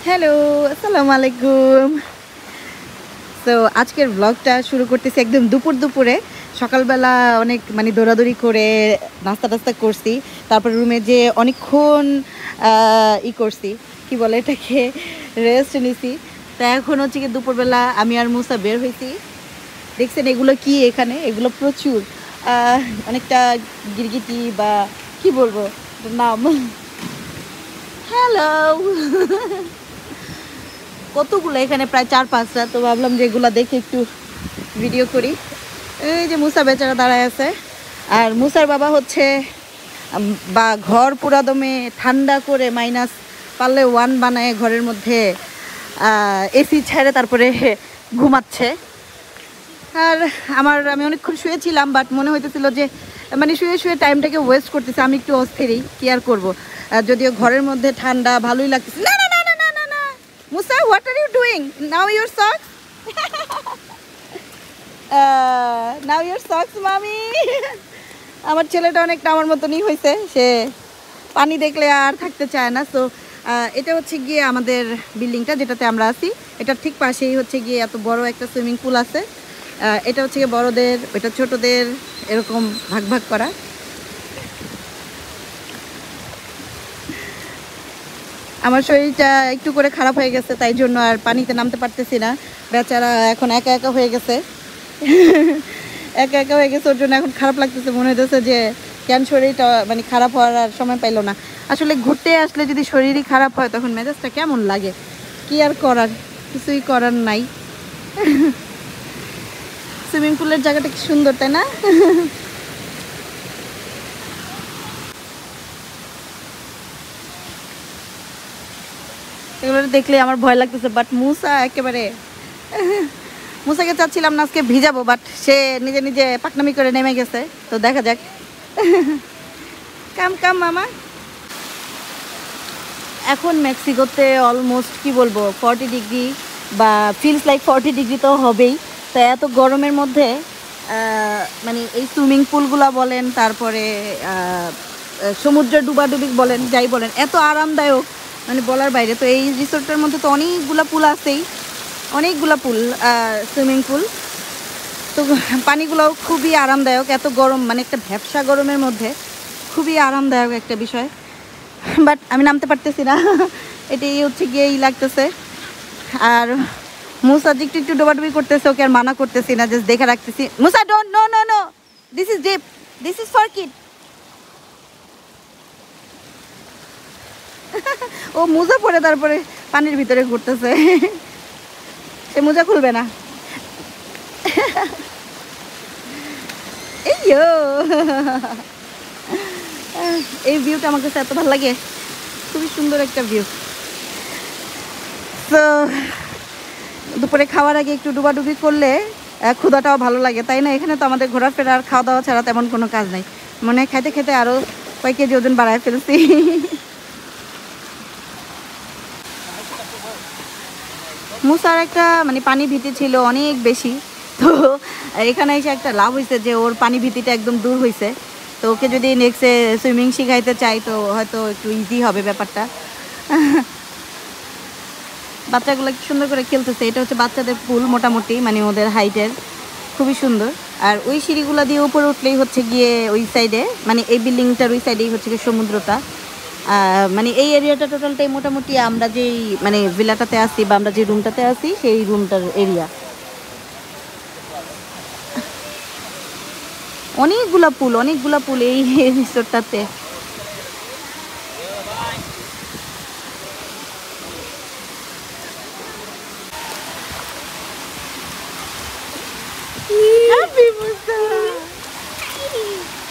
Hello, আসসালামু আলাইকুম। তো আজকের ব্লগটা শুরু করতেছি একদম দুপুরে। সকালবেলা অনেক দৌড়াদৌড়ি করে নাস্তা টাস্তা করছি। তারপর রুমে যে অনেকক্ষণ করছি, কি বলে এটাকে, রেস্ট নিছি। তা এখন হচ্ছে কি দুপুরবেলা আমি আর মুসা বের হয়েছি। দেখছেন এগুলো কি, এখানে এগুলো প্রচুর অনেকটা গিরগিটি বা কি বলবো নাম। হ্যালো, কতগুলো এখানে, প্রায় 4-5টা। তো ভাবলাম যে এগুলো দেখে একটু ভিডিও করি। এই যে মুসা বেচারা দাঁড়ায় আছে, আর মুসার বাবা হচ্ছে বা ঘর পুরা দমে ঠান্ডা করে মাইনাস পারলে 1 বানায় ঘরের মধ্যে এসি ছেড়ে তারপরে ঘুমাচ্ছে। আর আমি অনেকক্ষণ শুয়েছিলাম, বাট মনে হইতেছিল যে শুয়ে শুয়ে টাইমটাকে ওয়েস্ট করতেছে। আমি একটু অস্থিরই, কি আর করবো। যদিও ঘরের মধ্যে ঠান্ডা ভালোই লাগতেছে। না না না না না না না, Musa, what are you doing now? Your socks, now your socks মামি। আমার ছেলেটা অনেকটা আমার মতনই হয়েছে, সে পানি দেখলে আর থাকতে চায় না। সো এটা হচ্ছে গিয়ে আমাদের বিল্ডিংটা যেটাতে আমরা আছি, এটার ঠিক পাশেই হচ্ছে গিয়ে এত বড় একটা সুইমিং পুল আছে। এটা হচ্ছে গিয়ে বড়দের, ওইটা ছোটদের, এরকম ভাগ ভাগ করা। আমার শরীরটা একটু করে খারাপ হয়ে গেছে, তাই জন্য আর পানিতে নামতে পারতেছি না। বেচারা এখন একা একা হয়ে গেছে, একা একা হয়ে গেছে। ওর জন্য এখন খারাপ লাগতেছে, মনে হইতেছে যে কেন শরীরটা খারাপ হওয়ার আর সময় পাইলো না। আসলে ঘুরতে আসলে যদি শরীরই খারাপ হয় তখন মেজাজটা কেমন লাগে, কি আর করার, কিছুই করার নাই। সুইমিং পুলের জায়গাটা কি সুন্দর, তাই না? এগুলো দেখলে আমার ভয় লাগতেছে, বাট মুসা একেবারে, মুসাকে চাচ্ছিলাম না আজকে ভিজাবো, বাট সে নিজে নিজে পাকনামি করে নেমে গেছে। তো দেখা যাক। কাম কাম মামা। এখন মেক্সিকোতে অলমোস্ট কি বলবো 40 ডিগ্রি বা ফিলস লাইক 40 ডিগ্রি তো হবেই। তো এত গরমের মধ্যে এই সুইমিং পুলগুলা বলেন, তারপরে সমুদ্রে ডুবাডুবি বলেন, যাই বলেন, এত আরামদায়ক বলার বাইরে। তো এই রিসোর্টটার মধ্যে তো অনেকগুলা পুল আছেই, অনেকগুলা পুল, সুইমিং পুল। তো পানিগুলোও খুবই আরামদায়ক। এত গরম, একটা ভ্যাপসা গরমের মধ্যে খুবই আরামদায়ক একটা বিষয়। বাট আমি নামতে পারতেছি না, এটাই হচ্ছে গিয়ে লাগতেছে। আর মুসা একটু একটু ডোবাডুবি করতেছে, ওকে আর মানা করতেছি না, জাস্ট দেখে রাখতেছি। Musa, don't, no no no, this is deep, this is for kid. ও মোজা পরে তারপরে পানির ভিতরে ঘুরতেছে, সে মোজা খুলবে না। এই ভিউটা আমার কাছে এত ভালো লাগে, খুবই সুন্দর একটা ভিউ। তো দুপুরে খাওয়ার আগে একটু ডুবাডুবি করলে ক্ষুধাটাও ভালো লাগে, তাই না? এখানে তো আমাদের ঘোরাফেরা আর খাওয়া দাওয়া ছাড়া তেমন কোনো কাজ নাই। মনে হয় খাইতে খেতে আরও কয়েক কেজি ওজন বাড়ায় ফেলছি। মুসার একটা পানি ভীতি ছিল অনেক বেশি। তো এখানে এসে একটা লাভ হয়েছে যে ওর পানি ভীতিটা একদম দূর হয়েছে। তো ওকে যদি নেক্সটে সুইমিং শিখাইতে চাই তো হয়তো একটু ইজি হবে ব্যাপারটা। বাচ্চাগুলো কি সুন্দর করে খেলতেছে। এটা হচ্ছে বাচ্চাদের পুল, মোটামুটি ওদের হাইটের, খুবই সুন্দর। আর ওই সিঁড়িগুলো দিয়ে উপরে উঠলেই হচ্ছে গিয়ে ওই সাইডে, এই বিল্ডিংটার ওই সাইডেই হচ্ছে গিয়ে সমুদ্রটা। এই এরিয়াটা টোটালটাই মোটামুটি আমরা যেই ভিলাটাতে আছি বা আমরা যে রুমটাতে আছি সেই রুমটার এরিয়া। অনেকগুলা পুল এই রিসোর্টটাতে।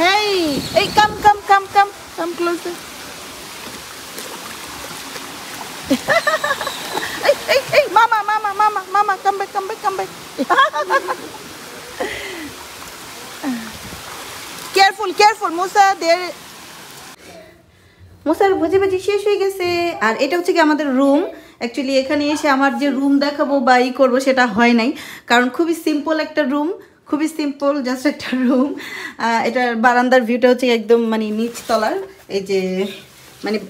Hey, hey, come closer. Hey, mama, come back. Careful, Musa, there. মুসার ভাজি শেষ হয়ে গেছে। আর এটা হচ্ছে কি আমাদের রুম। অ্যাকচুয়ালি এখানে এসে আমার যে রুম দেখাবো বা করবো সেটা হয় নাই, কারণ খুবই সিম্পল একটা রুম, খুবই সিম্পল, জাস্ট একটা রুম। এটার বারান্দার ভিউটা হচ্ছে একদম নিচ তলার। এই যে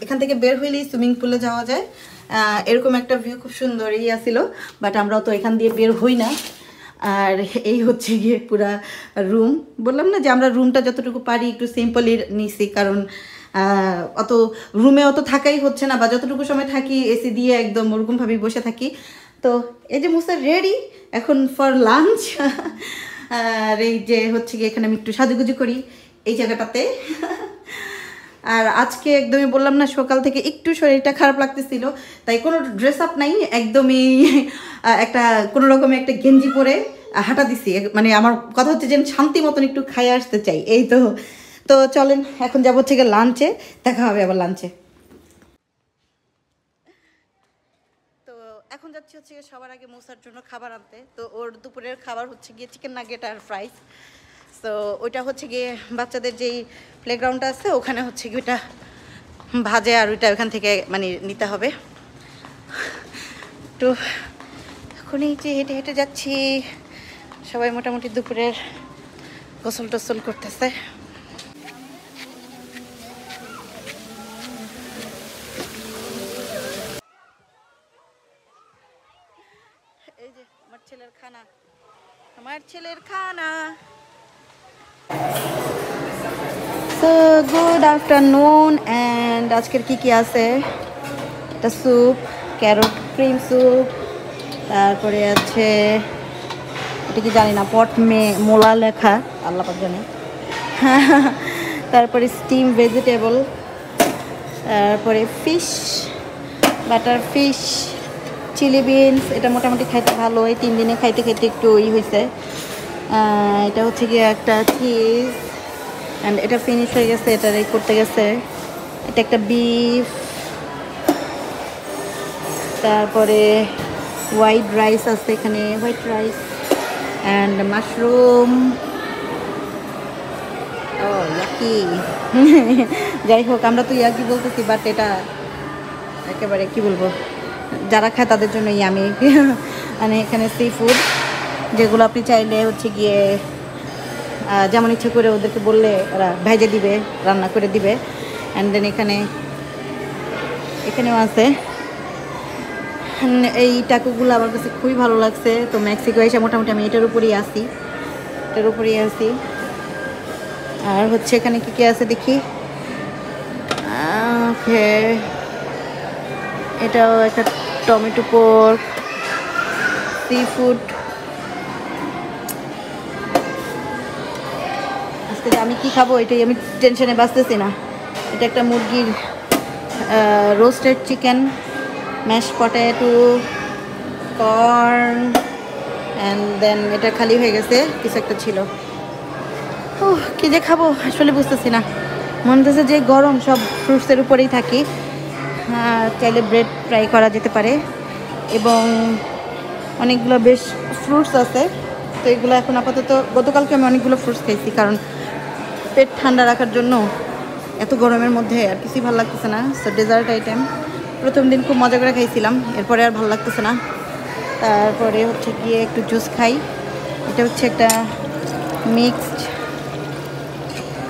এখান থেকে বের হইলেই সুইমিং পুলে যাওয়া যায়। এরকম একটা ভিউ খুব সুন্দরই আসিল, বাট আমরাও তো এখান দিয়ে বের হই না। আর এই হচ্ছে গিয়ে পুরা রুম, বললাম না যে আমরা রুমটা যতটুকু পারি একটু সিম্পলই নিছি, কারণ অত রুমে অত থাকাই হচ্ছে না, বা যতটুকু সময় থাকি এসি দিয়ে একদম ওরকমভাবেই বসে থাকি। তো এই যে মুসা রেডি এখন ফর লাঞ্চ। আর এই যে হচ্ছে গিয়ে এখানে আমি একটু সাজুগুজু করি এই জায়গাটাতে। আর আজকে একদমই বললাম না সকাল থেকে একটু শরীরটা খারাপ লাগতেছিল, তাই কোনো ড্রেস আপ নাই, একদমই একটা কোনো রকমের একটা গেঞ্জি পরে হাঁটা দিছি। মানে আমার কথা হচ্ছে যে শান্তি মতন একটু খাইয়ে আসতে চাই, এই তো। তো চলেন এখন যাবো হচ্ছে গিয়ে লাঞ্চে, দেখা হবে আবার লাঞ্চে। তো এখন যাচ্ছি হচ্ছে সবার আগে মুসার জন্য খাবার আনতে। তো ওর দুপুরের খাবার হচ্ছে গিয়ে চিকেন নাগেট আর ফ্রাইস। তো ওইটা হচ্ছে গিয়ে বাচ্চাদের যেই প্লেগ্রাউন্ডটা আছে ওখানে হচ্ছে গিয়ে ওইটা ভাজে, আর ওইটা ওখান থেকে মানে নিতে হবে। তো এখন এই যে হেঁটে হেঁটে যাচ্ছি, সবাই মোটামুটি দুপুরের গোসল টোসল করতেছে। এই যে আমার ছেলের খানা, আমার ছেলের খানা। So good afternoon. অ্যান্ড আজকের কি আছে, একটা স্যুপ, ক্যারট ক্রিম স্যুপ, তারপরে আছে এটা কি জানি না, পট মোলা লেখা, আল্লাহ পাক জানে। তারপরে স্টিম ভেজিটেবল, তারপরে fish, butter fish, chilli beans. এটা মোটামুটি খাইতে ভালো, এই 3 দিনে খাইতে খাইতে একটু হয়েছে। এটা হচ্ছে গিয়ে একটা চিজ, অ্যান্ড এটা ফিনিশ হয়ে গেছে, এটা করতে গেছে। এটা একটা বিফ, তারপরে হোয়াইট রাইস আছে এখানে, হোয়াইট রাইস অ্যান্ড মাশরুম। ও ইয়াকি। যাই হোক, আমরা তো ইয়াকি বলতেছি, বাট এটা একেবারে কি বলবো, যারা খায় তাদের জন্য ইয়ামি। মানে এখানে সি ফুড, যেগুলো আপনি চাইলে হচ্ছে গিয়ে যেমন ইচ্ছে করে ওদেরকে বললে ওরা ভেজে দিবে, রান্না করে দিবে। অ্যান্ড দেন এখানেও আছে এই টাকুগুলো, আমার কাছে খুবই ভালো লাগছে। তো মেক্সিকো এসে মোটামুটি আমি এটার উপরেই আসি। আর হচ্ছে এখানে কি আছে দেখি, ওকে, এটাও একটা টমেটো পোর্ক, সি ফুড। আজকে আমি কি খাবো এটাই আমি টেনশনে বাঁচতেছি না। এটা একটা মুরগির roasted chicken, mash potato, corn, and then এটা খালি হয়ে গেছে, কিছু একটা ছিল। ও কী যে খাবো আসলে বুঝতেছি না, মনে হচ্ছে যে গরম সব ফ্রুটসের উপরেই থাকি। চাইলে ব্রেড ফ্রাই করা যেতে পারে, এবং অনেকগুলো বেশ ফ্রুটস আছে। তো এগুলো এখন আপাতত, গতকালকে আমি অনেকগুলো ফ্রুটস খাইছি, কারণ পেট ঠান্ডা রাখার জন্য। এত গরমের মধ্যে আর কিছুই ভালো লাগতেছে না। সো ডেজার্ট আইটেম প্রথম দিন খুব মজা করে খাইছিলাম, এরপরে আর ভালো লাগতেছে না। তারপরে হচ্ছে গিয়ে একটু জুস খাই। এটা হচ্ছে একটা মিক্সড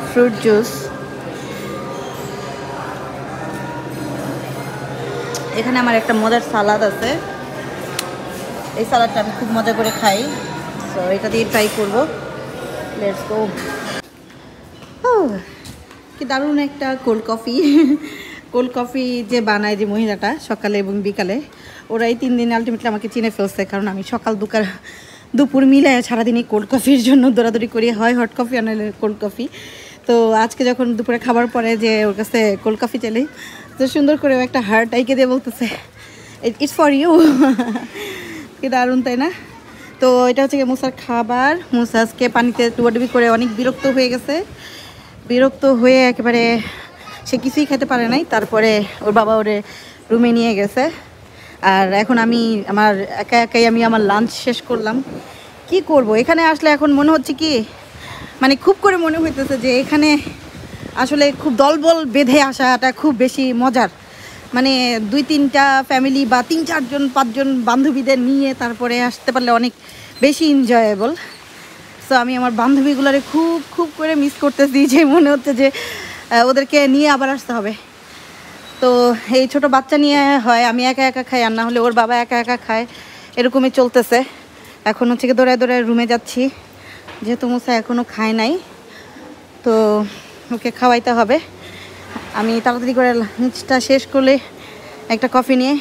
ফ্রুট জুস। এখানে আমার একটা মজার সালাদ আছে, এই সালাদটা আমি খুব মজা করে খাই। সো এটা দিয়ে ট্রাই করবো। Let's go. কি দারুণ একটা কোল্ড কফি যে বানায় যে মহিলাটা সকালে এবং বিকালে, ওরা এই 3 দিন আলটিমেটলি আমাকে চিনে ফেলছে, কারণ আমি সকাল দুপুর মিলায় সারাদিনই কোল্ড কফির জন্য দৌড়াদৌড়ি করি, হয় হট কফি আর নাহলে কোল্ড কফি। তো আজকে যখন দুপুরে খাবার পরে যে ওর কাছে কোল্ড কফি চাইলে, তো সুন্দর করে একটা হার্ট আইকে দিয়ে বলতেছে ইটস ফর ইউ। কি দারুণ, তাই না? তো এটা হচ্ছে কি মুসার খাবার। মুসা আজকে পানিতে ডুবাডুবি করে অনেক বিরক্ত হয়ে একেবারে সে কিছুই খেতে পারে নাই। তারপরে ওর বাবা ওরে রুমে নিয়ে গেছে, আর এখন আমি একাই আমার লাঞ্চ শেষ করলাম। কি করব, এখানে আসলে এখন মনে হচ্ছে কি, মানে খুব করে মনে হইতেছে যে এখানে আসলে খুব দলবল বেঁধে আসাটা খুব বেশি মজার। মানে 2-3টা ফ্যামিলি বা 3-4জন 5জন বান্ধবীদের নিয়ে তারপরে আসতে পারলে অনেক বেশি এনজয়েবল। সো আমি আমার বান্ধবীগুলোরে খুব করে মিস করতেছি, যে মনে হচ্ছে যে ওদেরকে নিয়ে আবার আসতে হবে। তো এই ছোট বাচ্চা নিয়ে হয় আমি একা একা খাই, আর না হলে ওর বাবা একা একা খায়, এরকমই চলতেছে। এখন হচ্ছে কি দৌড়ায় দৌড়ায় রুমে যাচ্ছি, যেহেতু মুসা এখনও খায় নাই, তো ওকে খাওয়াইতে হবে। আমি তাড়াতাড়ি করে লাঞ্চটা শেষ করলে একটা কফি নিয়ে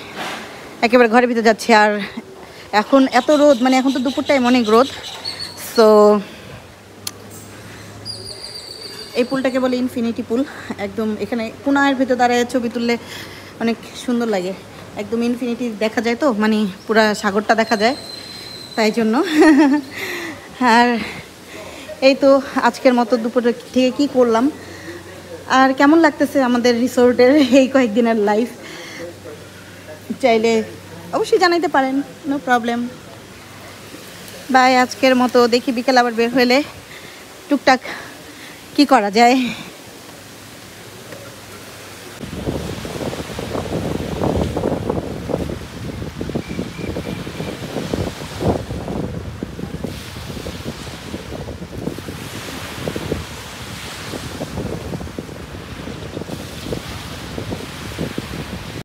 একেবারে ঘরের ভিতরে যাচ্ছি। আর এখন এত রোদ, মানে এখন তো দুপুর টাইম, অনেক রোদ। সো এই পুলটাকে বলে ইনফিনিটি পুল। একদম এখানে কোনার ভিতরে দাঁড়ায় ছবি তুললে অনেক সুন্দর লাগে, একদম ইনফিনিটি দেখা যায়, তো মানে পুরা সাগরটা দেখা যায়, তাই জন্য। আর এই তো আজকের মতো দুপুরে থেকে কি করলাম আর কেমন লাগতেছে আমাদের রিসোর্টের এই কয়েকদিনের লাইফ, চাইলে অবশ্যই জানাইতে পারেন, নো প্রবলেম। বাই, আজকের মতো দেখি বিকেল আবার বের হলে টুকটাক কি করা যায়।